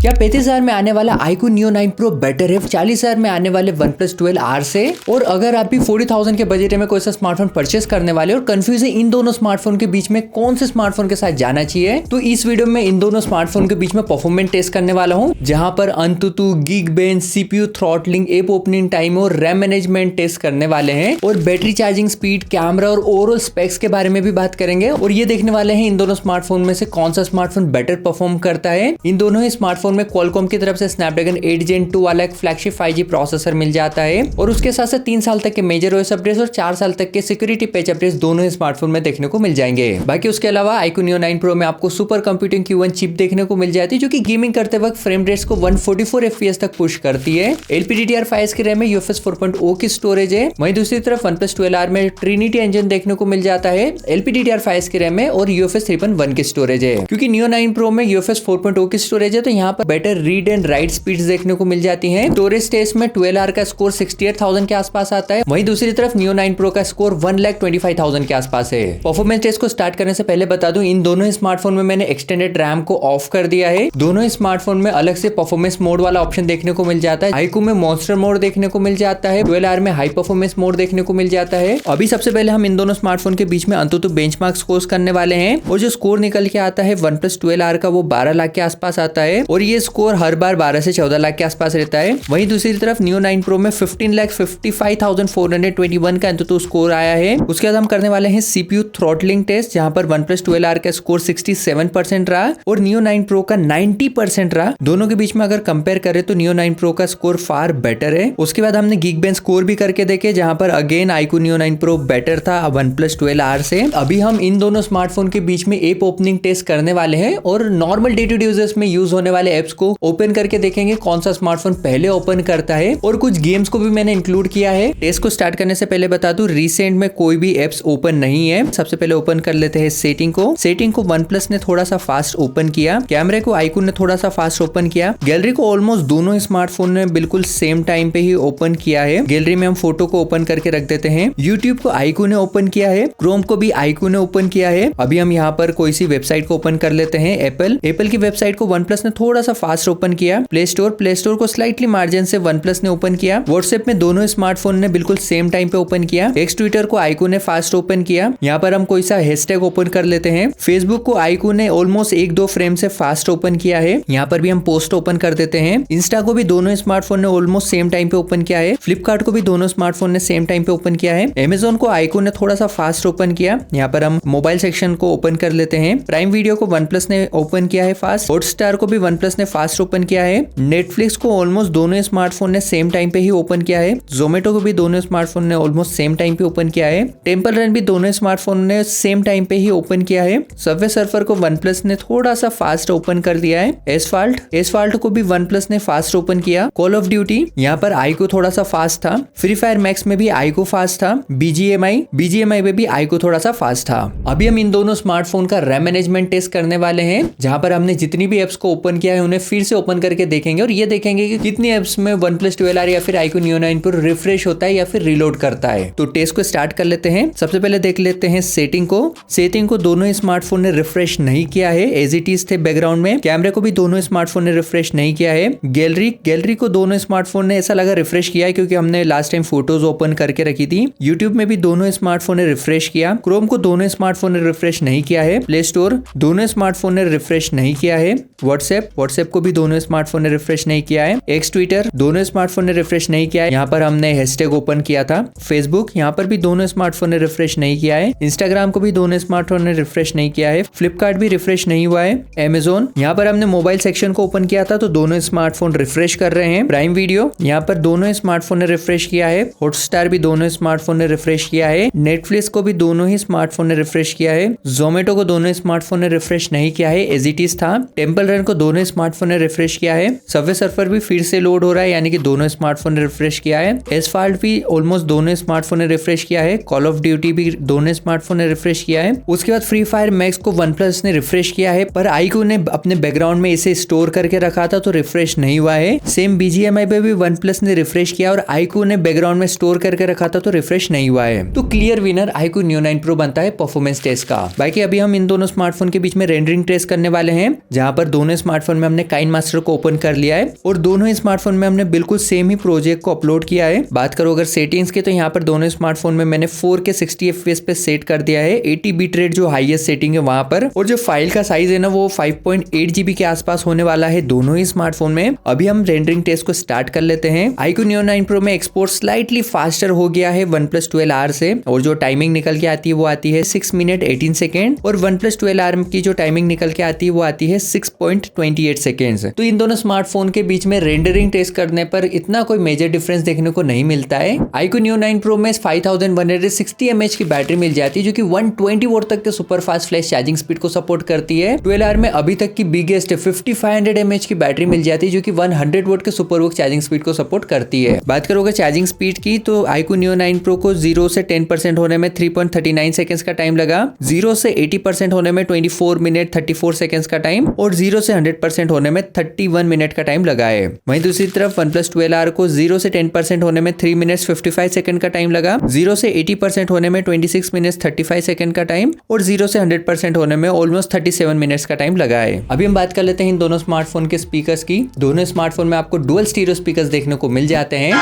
क्या 35,000 में आने वाला iQOO Neo 9 Pro बेटर है 40,000 में आने वाले OnePlus 12R से? और अगर आप भी 40,000 के बजट में कोई सा स्मार्टफोन परचेस करने वाले और कंफ्यूज है इन दोनों स्मार्टफोन के बीच में कौन से स्मार्टफोन के साथ जाना चाहिए, तो इस वीडियो में इन दोनों स्मार्टफोन के बीच में परफॉर्मेंस टेस्ट करने वाला हूं, जहां पर अंतुतु Geekbench, CPU throttling, app opening time और रैम मैनेजमेंट टेस्ट करने वाले हैं और बैटरी चार्जिंग स्पीड, कैमरा और ओवरऑल स्पेक्स के बारे में भी बात करेंगे। और ये देखने वाले हैं इन दोनों स्मार्टफोन में से कौन सा स्मार्टफोन बेटर परफॉर्म करता है। इन दोनों ही स्मार्टफोन में Qualcomm की तरफ से Snapdragon 8 Gen 2 वाला एक फ्लैगशिप 5G प्रोसेसर मिल जाता है और उसके साथ साथ 3 साल तक के मेजर OS अपडेट्स और 4 साल तक के सिक्योरिटी पैच अपडेट्स दोनों ही स्मार्टफोन में देखने को मिल जाएंगे। बाकी उसके अलावा iQOO Neo 9 Pro में आपको सुपर कंप्यूटिंग Q1 चिप देखने को मिल जाती है, जो कि गेमिंग करते वक्त फ्रेम रेट्स को 144 FPS तक पुश करती है। LPDDR5 की रैम है, UFS 4.0 की स्टोरेज है। वहीं दूसरी तरफ OnePlus 12R में Trinity इंजन देखने को मिल जाता है, LPDDR5 की रैम है और UFS 3.1 की स्टोरेज है। क्योंकि Neo 9 Pro में UFS 4.0 की स्टोरेज है, तो यहाँ पर better read and right speeds देखने को मिल जाती हैं। स्टोरेज टेस्ट में 12R का स्कोर 68,000 के आसपास आता है। वहीं दूसरी तरफ Neo 9 Pro का स्कोर 1,25,000 के आसपास है। परफॉर्मेंस टेस्ट को स्टार्ट करने से पहले बता दूं, इन दोनों ही स्मार्टफोन में मैंने एक्सटेंडेड रैम को ऑफ कर दिया है। दोनों ही स्मार्टफोन में अलग से परफॉर्मेंस मोड वाला ऑप्शन देखने को मिल जाता है। iQOO में मॉन्स्टर मोड देखने को मिल जाता है, 12R में हाई परफॉर्मेंस मोड देखने को मिल जाता है। अभी सबसे पहले हम इन दोनों स्मार्टफोन के बीच में अंतुतु बेंचमार्क स्कोर करने वाले हैं और जो स्कोर निकल के आता है OnePlus 12R का, वो 12 लाख के आसपास आता है और ये स्कोर हर बार 12 से 14 लाख के आसपास रहता है। वहीं दूसरी तरफ Neo 9 Pro में 15,55,421 का अंतुतु स्कोर आया है। उसके बाद हम करने वाले हैं CPU थ्रॉटलिंग टेस्ट, जहां पर OnePlus 12R का स्कोर 67% रहा और Neo 9 Pro का 90% रहा। दोनों के बीच में अगर कंपेयर करें तो Neo 9 Pro का स्कोर फार बेटर है। उसके बाद हमने Geekbench स्कोर भी करके देखे, जहां पर again iQOO Neo 9 Pro better था OnePlus 12R से। अभी हम इन दोनों स्मार्टफोन के बीच में ऐप ओपनिंग टेस्ट करने वाले हैं और normal day to day users में यूज होने वाले एप्स को ओपन करके देखेंगे कौन सा स्मार्टफोन पहले ओपन करता है। और कुछ गेम्स को भी मैंने इंक्लूड किया है। टेस्ट को स्टार्ट करने से पहले बता दूं, रिसेंट में कोई भी एप्स ओपन नहीं है। सबसे पहले ओपन कर लेते हैं सेटिंग को OnePlus ने थोड़ा सा फास्ट ओपन किया, कैमरे को iQOO ने थोड़ा सा फास्ट ओपन किया, गैलरी को ऑलमोस्ट दोनों ही स्मार्टफोन ने बिल्कुल सेम टाइम पे ही ओपन किया है। गैलरी में हम फोटो को ओपन करके रख देते हैं। यूट्यूब को iQOO ने ओपन किया है, क्रोम को भी iQOO ने ओपन किया है। अभी हम यहाँ पर कोई सी वेबसाइट को ओपन कर लेते हैं। एप्पल की वेबसाइट को OnePlus ने थोड़ा सा फास्ट ओपन किया। प्ले स्टोर को स्लाइटली मार्जिन से OnePlus ने ओपन किया। व्हाट्सएप में दोनों स्मार्टफोन ने बिल्कुल सेम टाइम पे ओपन किया। एक्स ट्विटर को iQOO ने फास्ट ओपन किया। यहाँ पर हम कोई सा हैशटैग ओपन कर लेते हैं। फेसबुक को iQOO ने ऑलमोस्ट 1-2 फ्रेम से फास्ट ओपन किया है। यहाँ पर भी हम पोस्ट ओपन कर देते हैं। इंस्टा को भी दोनों स्मार्टफोन ने ऑलमोस्ट सेम टाइम पे ओपन किया है। फ्लिपकार्ट को भी दोनों स्मार्टफोन ने सेम टाइम पे ओपन किया है। अमेजोन को iQOO ने थोड़ा सा फास्ट ओपन किया। यहाँ पर हम मोबाइल सेक्शन को ओपन कर लेते हैं। प्राइम वीडियो को OnePlus ने ओपन किया है फास्ट। हॉटस्टार को भी OnePlus ने फास्ट ओपन किया है। नेटफ्लिक्स को ऑलमोस्ट दोनों स्मार्टफोन ने सेम टाइम पे ही ओपन किया है। जोमेटो को भी दोनों स्मार्टफोन ने ऑलमोस्ट सेम टाइम पे ओपन किया है। टेम्पल रन भी दोनों स्मार्टफोन ने सेम टाइम पे ही ओपन किया है। सबवे सर्फर को OnePlus ने थोड़ा सा फास्ट ओपन कर दिया है। एसफाल्ट को भी OnePlus ने फास्ट ओपन किया। कॉल ऑफ ड्यूटी यहाँ पर iQOO थोड़ा सा फास्ट था। फ्री फायर मैक्स में भी iQOO फास्ट था। BGMI में भी iQOO थोड़ा सा फास्ट था। अभी हम इन दोनों स्मार्टफोन का रैम मैनेजमेंट टेस्ट करने वाले हैं, जहां पर हमने जितनी भी एप्स को ओपन किया है उन्हें फिर से ओपन करके देखेंगे और ये देखेंगे कि कितनी एप्स में OnePlus 12R या फिर iQOO Neo 9 Pro रिफ्रेश होता है या फिर रिलोड करता है। तो टेस्ट को स्टार्ट कर लेते हैं। सबसे पहले देख लेते हैं सेटिंग को दोनों स्मार्टफोन ने रिफ्रेश नहीं किया है, एज इट इज थे बैकग्राउंड में। कैमरे को भी दोनों स्मार्टफोन ने रिफ्रेश नहीं किया है। गैलरी को दोनों स्मार्टफोन ने ऐसा लगा रिफ्रेश किया है, क्योंकि हमने लास्ट टाइम फोटोज ओपन करके रखी थी। यूट्यूब में भी दोनों स्मार्टफोन ने रिफ्रेश किया। क्रोम को दोनों स्मार्टफोन ने रिफ्रेश नहीं किया है। प्ले स्टोर दोनों स्मार्टफोन ने रिफ्रेश नहीं किया है। व्हाट्सएप को भी दोनों स्मार्टफोन ने रिफ्रेश नहीं किया है। एक्स ट्विटर दोनों स्मार्टफोन ने रिफ्रेश नहीं किया है। यहाँ पर हमने हैशटैग ओपन किया था। फेसबुक यहाँ पर भी दोनों स्मार्टफोन ने रिफ्रेश नहीं किया है। इंस्टाग्राम को भी दोनों स्मार्टफोन ने रिफ्रेश नहीं किया है। फ्लिपकार्ट भी रिफ्रेश नहीं हुआ है। अमेजोन यहाँ पर हमने मोबाइल सेक्शन को ओपन किया था, तो दोनों स्मार्टफोन रिफ्रेश कर रहे हैं। प्राइम वीडियो यहाँ पर दोनों स्मार्टफोन ने रिफ्रेश किया है। हॉटस्टार भी दोनों स्मार्टफोन ने रिफ्रेश किया है। नेटफ्लिक्स को भी दोनों ही स्मार्टफोन ने रिफ्रेश किया है। जोमेटो को दोनों स्मार्टफोन ने रिफ्रेश नहीं किया है, एज इट इज था। टेम्पल रन को दोनों स्मार्टफोन ने रिफ्रेश किया है। सबवे सर्फर भी फिर से लोड हो रहा है, यानी कि दोनों स्मार्टफोन ने रिफ्रेश किया है। एसफाल्ट भी ऑलमोस्ट दोनों स्मार्टफोन ने रिफ्रेश किया है। कॉल ऑफ ड्यूटी भी दोनों स्मार्टफोन ने रिफ्रेश किया है। उसके बाद फ्री फायर मैक्स को OnePlus ने रिफ्रेश किया है, पर iQOO ने अपने बैकग्राउंड में इसे स्टोर करके रखा था, तो रिफ्रेश नहीं हुआ है। सेम BGMI पे भी OnePlus ने रिफ्रेश किया और iQOO ने बैकग्राउंड में स्टोर करके रखा था, तो रिफ्रेश नहीं हुआ है। तो clear winner iQOO Neo 9 Pro बनता है परफॉर्मेंस टेस्ट का। बाकी अभी हम इन दोनों स्मार्टफोन के बीच में रेंडरिंग टेस्ट करने वाले हैं, जहां पर दोनों स्मार्टफोन में हमने काइनमास्टर को ओपन कर लिया है और दोनों ही स्मार्टफोन में हमने बिल्कुल सेम ही प्रोजेक्ट को अपलोड किया है। बात करो अगर सेटिंग्स की, तो यहाँ पर दोनों स्मार्टफोन में मैंने 4K 60 FPS पे सेट कर दिया है, 80 बिट रेट जो हाईएस्ट सेटिंग है वहां पर, और जो फाइल का साइज है ना वो 5.8 GB के आसपास होने वाला है दोनों ही स्मार्टफोन में। अभी हम रेंडरिंग टेस्ट को स्टार्ट कर लेते हैं। iQOO Neo 9 Pro में एक्सपोर्ट स्लाइटली फास्टर हो गया है OnePlus 12R से, और जो टाइमिंग निकल के आती है वो आती है 6 मिनट 18 सेकेंड, और OnePlus 12R की जो टाइमिंग निकल के आती है वो आती है 6.28 सेकेंड्स। तो इन दोनों स्मार्टफोन के बीच में रेंडरिंग टेस्ट करने पर इतना कोई मेजर डिफरेंस देखने को नहीं मिलता है। iQOO Neo 9 Pro में 5160 mAh की बैटरी मिल जाती है, जो कि 120 वोल्ट तक के super fast flash charging speed को सपोर्ट करती है। 12R में अभी तक की बिगेस्ट 5500 mAh की बैटरी मिल जाती है, जो कि 100 वोल्ट के सुपर वोक चार्जिंग स्पीड को सपोर्ट करती है। बात करोगे चार्जिंग स्पीड की, तो iQOO Neo 9 Pro को 0 से 10% होने में 3.39 सेकंड्स का टाइम लगा, 0 से 80% होने में 24 मिनट 34 सेकंड्स का टाइम, और 0 से 100% होने में 31 मिनट का टाइम लगा है। वहीं दूसरी तरफ OnePlus 12R को 0 से 10% होने में 3 मिनट्स 55 सेकंड का टाइम लगा, 0 से 80% होने में 26 मिनट्स 35 सेकंड का टाइम, और 0 से 100% होने में ऑलमोस्ट 37 मिनट्स का टाइम लगा है। अभी हम बात कर लेते हैं इन दोनों स्मार्टफोन के स्पीकर्स की। दोनों स्मार्टफोन में आपको डुअल स्टीरियो स्पीकर्स देखने को मिल जाते हैं।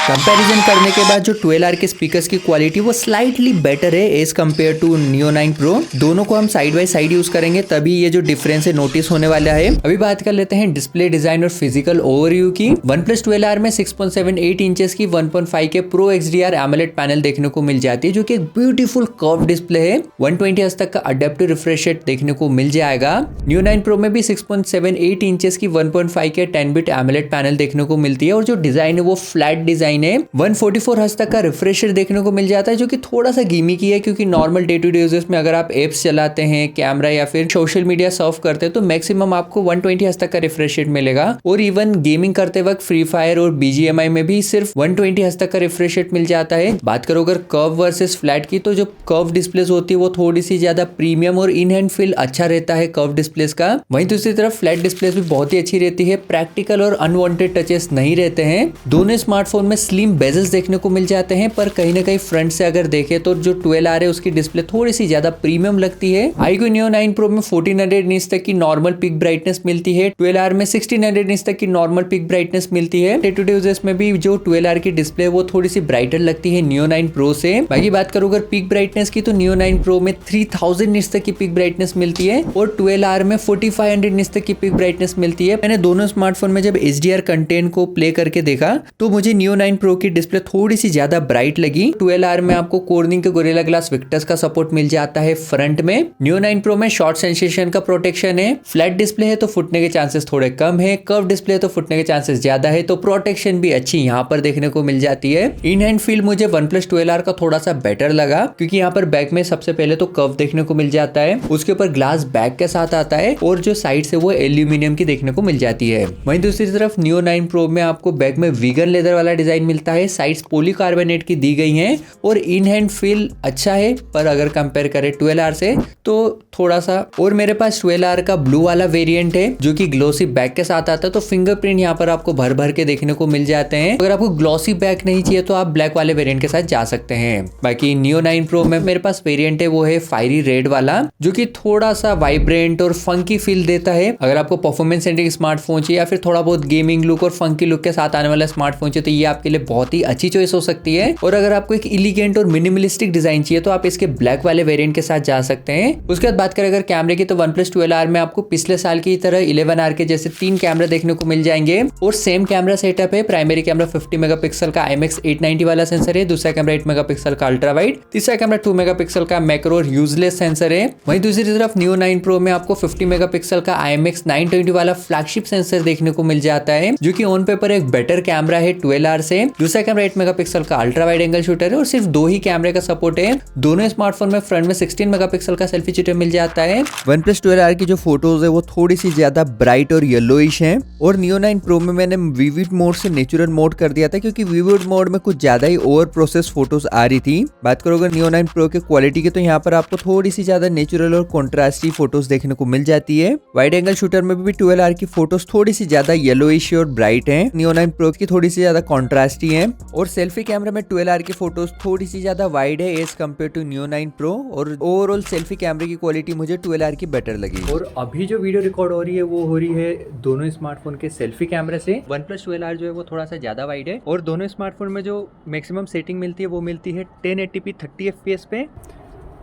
कंपैरिजन करने के बाद जो 12R के स्पीकर्स की क्वालिटी वो स्लाइटली बेटर है as compared to Neo 9 Pro। दोनों को हम साइड बाय साइड यूज करेंगे तभी ये जो डिफरेंस है नोटिस होने वाला है। अभी बात कर लेते हैं डिस्प्ले डिजाइन और फिजिकल ओवरव्यू की। OnePlus 12R में 6.78 इंचेस की 1.5K Pro XDR AMOLED panel देखने को मिल जाती है, जो कि एक ब्यूटीफुल कर्व डिस्प्ले है। 120 हर्ट्ज तक का अडेप्टिव रिफ्रेश रेट देखने को मिल जाएगा। Neo 9 Pro में भी 6.78 इंचेस की 1.5K 10-bit AMOLED पैनल देखने को मिलती है, और जो डिजाइन है वो फ्लैट डिजाइन है। 144 हर्ट्ज तक का रिफ्रेश रेट देखने को मिल जाता है, जो कि थोड़ा सा गिमिकी है, क्योंकि normal day to day uses में अगर आप एप्स चलाते हैं, कैमरा या फिर सोशल मीडिया सर्फ करते हैं, तो मैक्सिमम आपको 120 हर्ट्ज तक का रिफ्रेश रेट मिलेगा। और इवन गेमिंग करते वक्त फ्री फायर और BGMI में भी सिर्फ 120 हर्ट्ज तक का रिफ्रेश रेट मिल जाता है। बात करो अगर कर्व वर्सेस फ्लैट की, तो जो कर्व डिस्प्लेस होती है वो थोड़ी सी ज्यादा प्रीमियम और इन हैंड फील अच्छा रहता है कर्व डिस्प्लेस का। वहीं दूसरी तरफ फ्लैट डिस्प्लेस भी बहुत ही अच्छी रहती है, प्रैक्टिकल और अनवांटेड टचेस नहीं रहते हैं। दोनों स्मार्टफोन में स्लिम बेजल्स देखने को मिल जाते हैं, पर कहीं ना कहीं फ्रंट से अगर देखें तो जो 12R है उसकी डिस्प्ले थोड़ी सी ज्यादा प्रीमियम लगती है। iQOO Neo 9 Pro में 1400 निट्स तक की नॉर्मल पिक ब्राइटनेस मिलती है, 12R में 1600 निट्स तक की नॉर्मल पिक ब्राइटनेस मिलती है। डे टू डे यूजेस में भी जो 12R की डिस्प्ले वो थोड़ी सी ब्राइटर लगती है Neo 9 Pro से। बाकी बात करूं अगर पिक ब्राइटनेस की, तो Neo 9 Pro में 3000 निट्स तक की पिक ब्राइटनेस मिलती है, और 12R में 4500 निट्स तक की पिक ब्राइटनेस मिलती है। मैंने दोनों स्मार्टफोन में जब HDR कंटेंट को प्ले करके देखा तो मुझे Neo 9 Pro की डिस्प्ले थोड़ी सी ज्यादा ब्राइट लगी। 12R में आपको Corning के Gorilla Glass Victus का सपोर्ट मिल जाता है फ्रंट में। Neo 9 Pro में शॉर्ट सेंसेशन का प्रोटेक्शन है। फ्लैट डिस्प्ले है तो फुटने के चांसेस थोड़े कम है, कर्व डिस्प्ले है तो फुटने के चांसेस ज्यादा है, तो प्रोटेक्शन भी अच्छी यहाँ पर देखने को मिल जाती है। इन हैंड फील मुझे OnePlus 12R का थोड़ा सा बेटर लगा, क्योंकि यहाँ पर बैक में सबसे पहले तो कर्व देखने को मिल जाता है, उसके ऊपर ग्लास बैक के साथ आता है, और जो साइड से वो एल्यूमिनियम की देखने को मिल जाती है। वहीं दूसरी तरफ Neo 9 Pro में आपको बैक में वीगन लेदर वाला डिजाइन मिलता है, साइड्स पॉलीकार्बोनेट की दी गई हैं, और इन हैंड फील अच्छा है, पर अगर कंपेयर करें 12R से तो थोड़ा सा। और मेरे पास 12R का ब्लू वाला वेरिएंट है, जो कि ग्लोसी बैक के साथ आता है, तो फिंगरप्रिंट यहाँ पर आपको भर भर के देखने को मिल जाते हैं। अगर आपको ग्लोसी बैक नहीं चाहिए तो आप ब्लैक वाले वेरिएंट के साथ जा सकते हैं। बाकी Neo 9 Pro में मेरे पास वेरिएंट है वो है फायरी रेड वाला, जो कि थोड़ा सा वाइब्रेंट और फंकी फील देता है। अगर आपको परफॉर्मेंस सेंट्रिक स्मार्टफोन चाहिए या फिर थोड़ा बहुत गेमिंग लुक और फंकी लुक के साथ आने वाला स्मार्टफोन चाहिए, तो ये आपके लिए बहुत ही अच्छी चॉइस हो सकती है। और अगर आपको एक एलिगेंट और मिनिमलिस्टिक डिजाइन चाहिए तो आप इसके ब्लैक वाले वेरिएंट के साथ जा सकते हैं। उसके बाद बात करें अगर कैमरे की, तो OnePlus 12R में आपको पिछले साल की तरह 11R के जैसे 3 कैमरा देखने को मिल जाएंगे, और सेम कैमरा सेटअप है। प्राइमरी कैमरा 50 मेगापिक्सल का IMX890 वाला सेंसर है, दूसरा कैमरा 8 मेगापिक्सल का अल्ट्रा वाइड, तीसरा कैमरा 2 मेगापिक्सल का मैक्रो और यूजलेस सेंसर है। वहीं दूसरी तरफ Neo 9 Pro में आपको 50 मेगापिक्सल का IMX920 वाला फ्लैगशिप सेंसर देखने को मिल जाता है, जो कि ऑन पेपर एक बेटर कैमरा है 12R से। दूसरा कैमरा 8 मेगापिक्सल का अल्ट्रा वाइड एंगल शूटर है, और सिर्फ 2 ही कैमरे का सपोर्ट है। दोनों स्मार्टफोन में फ्रंट में 16 मेगापिक्सल का सेल्फी शूटर मिल जाता है। OnePlus 12R की जो फोटोज है वो थोड़ी सी ज्यादा ब्राइट और येलोइश है, और Neo 9 Pro में मैंने विविड मोड से नेचुरल मोड कर दिया था, क्योंकि विविड मोड में कुछ ज्यादा ही ओवर प्रोसेस फोटोज आ रही थी। बात करो अगर Neo 9 Pro के क्वालिटी की, तो यहाँ पर आपको थोड़ी सी ज्यादा नेचुरल और कॉन्ट्रास्टी फोटोज देखने को मिल जाती है। वाइड एंगल शूटर में भी 12R की फोटोज थोड़ी सी ज्यादा येलोइश और ब्राइट है। Neo 9 Pro की थोड़ी सी ज्यादा कॉन्ट्रास्टी 60 है और सेल्फी कैमरा में 12R की फोटोज थोड़ी सी ज्यादा वाइड है as compared to Neo 9 Pro और ओवरऑल सेल्फी कैमरे की क्वालिटी मुझे 12R की बेटर लगी। और अभी जो वीडियो रिकॉर्ड हो रही है वो हो रही है दोनों स्मार्टफोन के सेल्फी कैमरे से। OnePlus 12R जो है वो थोड़ा सा ज्यादा वाइड है और दोनों स्मार्टफोन में जो मैक्सिमम सेटिंग मिलती है वो मिलती है 1080p 30 FPS पे।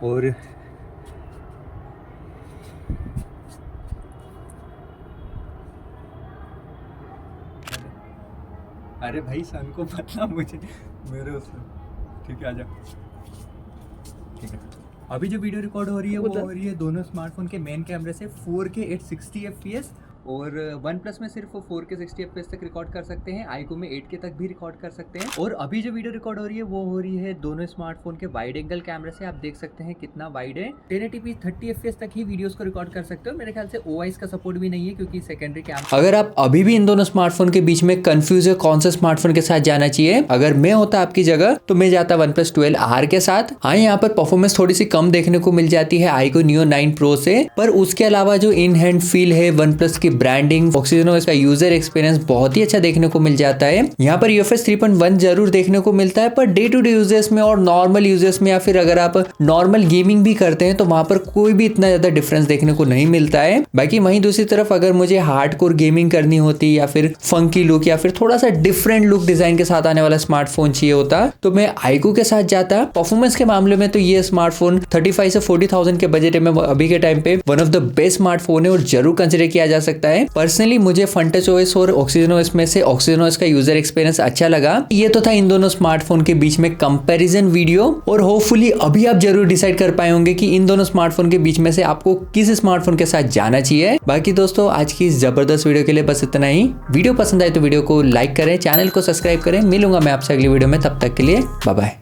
और अरे भाई सन को पता मुझे मेरे उसमें ठीक है आजा। ठीक है अभी जो वीडियो रिकॉर्ड हो रही है वो हो रही है दोनों स्मार्टफोन के मेन कैमरे से 4K at 60 FPS और OnePlus में सिर्फ 4K 60 FPS तक रिकॉर्ड कर सकते हैं, iQOO में 8K तक भी रिकॉर्ड कर सकते हैं। और अभी जो वीडियो रिकॉर्ड हो रही है वो हो रही है दोनों स्मार्टफोन के वाइड एंगल कैमरे से। आप देख सकते हैं कितना वाइड है, 1080p 30 FPS तक ही वीडियोस को रिकॉर्ड कर सकते हो। मेरे ख्याल से OIS का सपोर्ट भी नहीं है क्योंकि सेकेंडरी कैमरा। अगर आप अभी भी इन दोनों स्मार्टफोन के बीच में कंफ्यूज है कौन सा स्मार्टफोन के साथ जाना चाहिए, अगर मैं होता आपकी जगह तो मैं जाता OnePlus 12R के साथ। हाँ यहाँ पर परफॉर्मेंस थोड़ी सी कम देखने को मिल जाती है iQOO Neo 9 Pro से, पर उसके अलावा जो इन हैंड फील है, OnePlus की ब्रांडिंग, Oxygenos का यूजर एक्सपीरियंस बहुत ही अच्छा देखने को मिल जाता है। यहाँ पर UFS 3.1 जरूर देखने को मिलता है, per day to day users में और नॉर्मल यूजर्स में या फिर अगर आप नॉर्मल गेमिंग भी करते हैं तो वहां पर कोई भी इतना ज्यादा डिफरेंस देखने को नहीं मिलता है। बाकी वहीं दूसरी तरफ अगर मुझे हार्डकोर गेमिंग करनी होती या फिर फंकी लुक या फिर थोड़ा सा डिफरेंट लुक डिजाइन के साथ आने वाला स्मार्टफोन चाहिए होता तो मैं iQOO के साथ जाता। परफॉर्मेंस के मामले में तो ये स्मार्टफोन 35 से 40,000 के बजट में अभी के टाइम पे one of the best smartphone है और जरूर कंसिडर किया जा सकता है। पर्सनली मुझे FunTouch OS और Oxygenos में से Oxygenos का यूजर एक्सपीरियंस अच्छा लगा। ये तो था इन दोनों स्मार्टफोन के बीच में कंपैरिजन वीडियो और होपफुली अभी आप जरूर डिसाइड कर पाए होंगे कि इन दोनों स्मार्टफोन के बीच में से आपको किस स्मार्टफोन के साथ जाना चाहिए। बाकी दोस्तों आज की इस जबरदस्त वीडियो के लिए बस इतना ही। वीडियो पसंद आए तो वीडियो को लाइक करें, चैनल को सब्सक्राइब करें। मिलूंगा मैं आपसे अगली वीडियो में, तब तक के लिए बाय बाय।